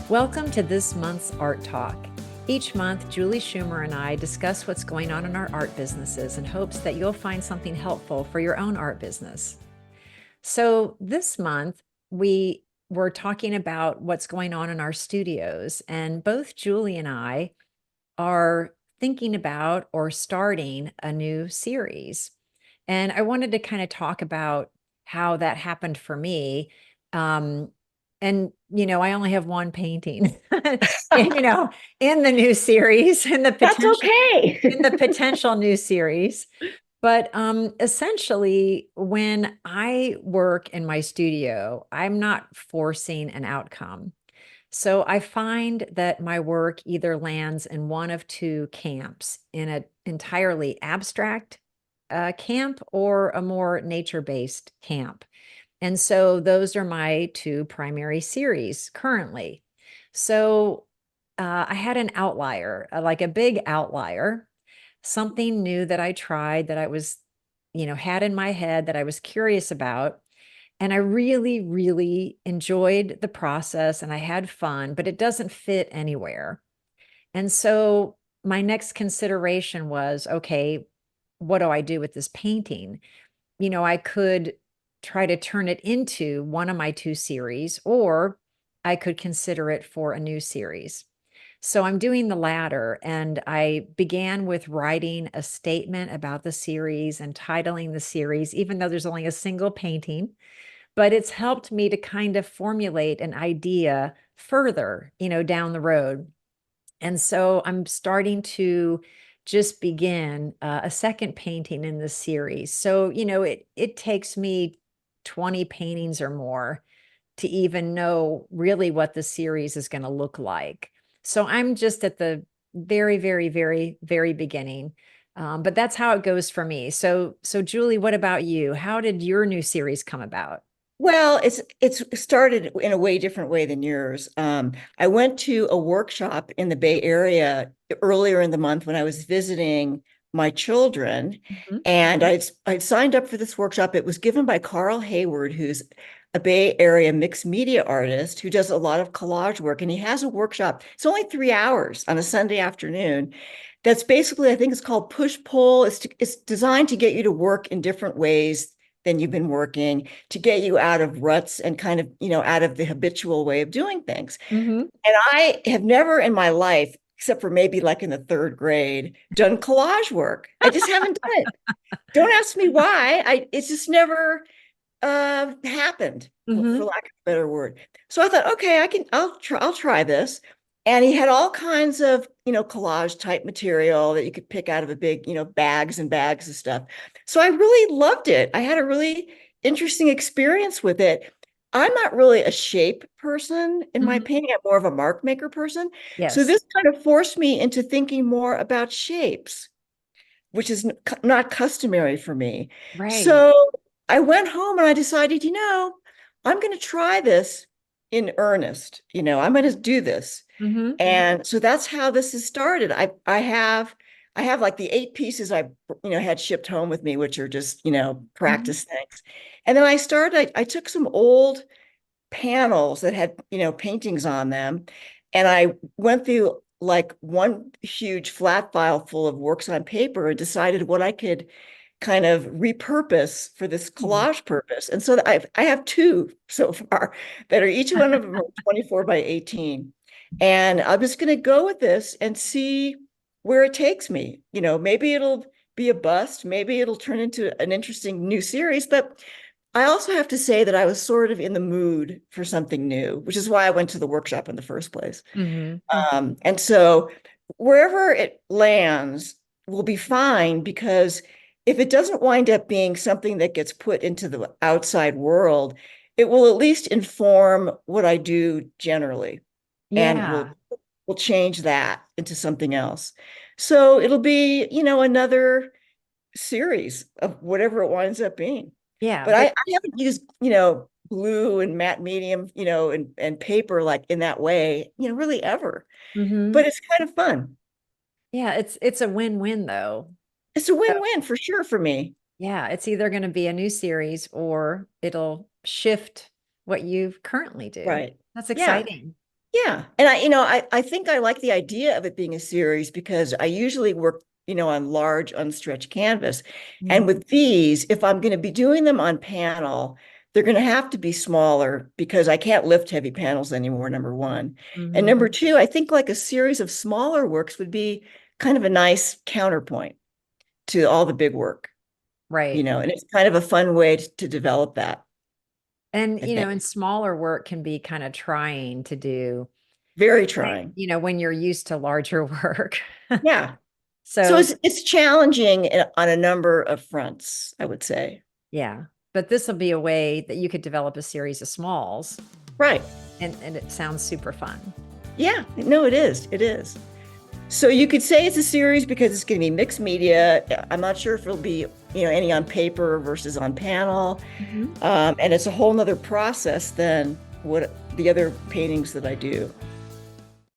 Welcome to this month's Art Talk. Each month, Julie Schumer and I discuss what's going on in our art businesses in hopes that you'll find something helpful for your own art business. So this month, we were talking about what's going on in our studios, and both Julie and I are thinking about or starting a new series. And I wanted to kind of talk about how that happened for me. I only have one painting, in the new series, in the That's potential okay. in the potential new series. But essentially, when I work in my studio, I'm not forcing an outcome. So I find that my work either lands in one of two camps, in an entirely abstract camp or a more nature-based camp. And so those are my two primary series currently. So I had an outlier, like a big outlier, something new that I tried that I was, had in my head that I was curious about. And I really, really enjoyed the process and I had fun, but it doesn't fit anywhere. And so my next consideration was, okay, what do I do with this painting? I could try to turn it into one of my two series, or I could consider it for a new series. So I'm doing the latter, and I began with writing a statement about the series and titling the series, even though there's only a single painting. But it's helped me to kind of formulate an idea further, down the road. And so I'm starting to just begin a second painting in this series. So, it takes me 20 paintings or more to even know really what the series is going to look like. So I'm just at the very, very, very, very beginning. But that's how it goes for me. So Julie, what about you? How did your new series come about? Well, it's started in a way different way than yours. I went to a workshop in the Bay Area earlier in the month when I was visiting my children, Mhm. and I'd signed up for this workshop. It was given by Carl Hayward, who's a Bay Area mixed media artist who does a lot of collage work, and he has a workshop. It's only 3 hours on a Sunday afternoon. That's basically, I think it's called push pull. It's designed to get you to work in different ways than you've been working, to get you out of ruts and kind of, out of the habitual way of doing things. Mhm. And I have never in my life, except for maybe like in the third grade, done collage work. I just haven't done it. Don't ask me why. It's just never happened, for Mhm. lack of a better word. So I thought, okay, I'll try this. And he had all kinds of, collage type material that you could pick out of a big, bags and bags of stuff. So I really loved it. I had a really interesting experience with it. I'm not really a shape person, in my Mhm. opinion. I'm more of a mark maker person. So Yes. this kind of forced me into thinking more about shapes, which is not customary for me. Right. So I went home and I decided, I'm going to try this in earnest. I'm going to do this. Mhm. And so that's how this has started. I have like the 8 pieces I had shipped home with me, which are just, Mhm. practice things. And then I took some old panels that had, paintings on them. And I went through like one huge flat file full of works on paper and decided what I could kind of repurpose for this Mhm. collage purpose. And so I have two so far that are each one of them are 24 by 18. And I'm just going to go with this and see where it takes me. Maybe it'll be a bust, maybe it'll turn into an interesting new series, but I also have to say that I was sort of in the mood for something new, which is why I went to the workshop in the first place. Mhm. And so wherever it lands will be fine, because if it doesn't wind up being something that gets put into the outside world, it will at least inform what I do generally, and Yeah. will change that into something else. So it'll be, another series of whatever it winds up being. Yeah, But I, but I haven't used, glue and matte medium, and paper like in that way, really ever. mhm. But it's kind of fun. Yeah, it's a win-win though. It's a So, win-win for sure for me. yeah, it's either going to be a new series or it'll shift what you currently do. Right. That's Yeah. exciting. Yeah. And I think I like the idea of it being a series because I usually work, on large unstretched canvas. And Mhm. with these, if I'm going to be doing them on panel, they're going to have to be smaller because I can't lift heavy panels anymore, number one. And Mhm. number two, I think like a series of smaller works would be kind of a nice counterpoint to all the big work, Right. and it's kind of a fun way to develop that, And, I think. and smaller work can be kind of trying to do, Very trying. when you're used to larger work. Yeah. So So, it's challenging on a number of fronts, I would say. yeah, but this will be a way that you could develop a series of smalls, Right. and it sounds super fun. Yeah. No, it is. It is. So you could say it's a series because it's going to be mixed media. I'm not sure if it'll be, any on paper versus on panel. Mhm. And it's a whole nother process than what the other paintings that I do.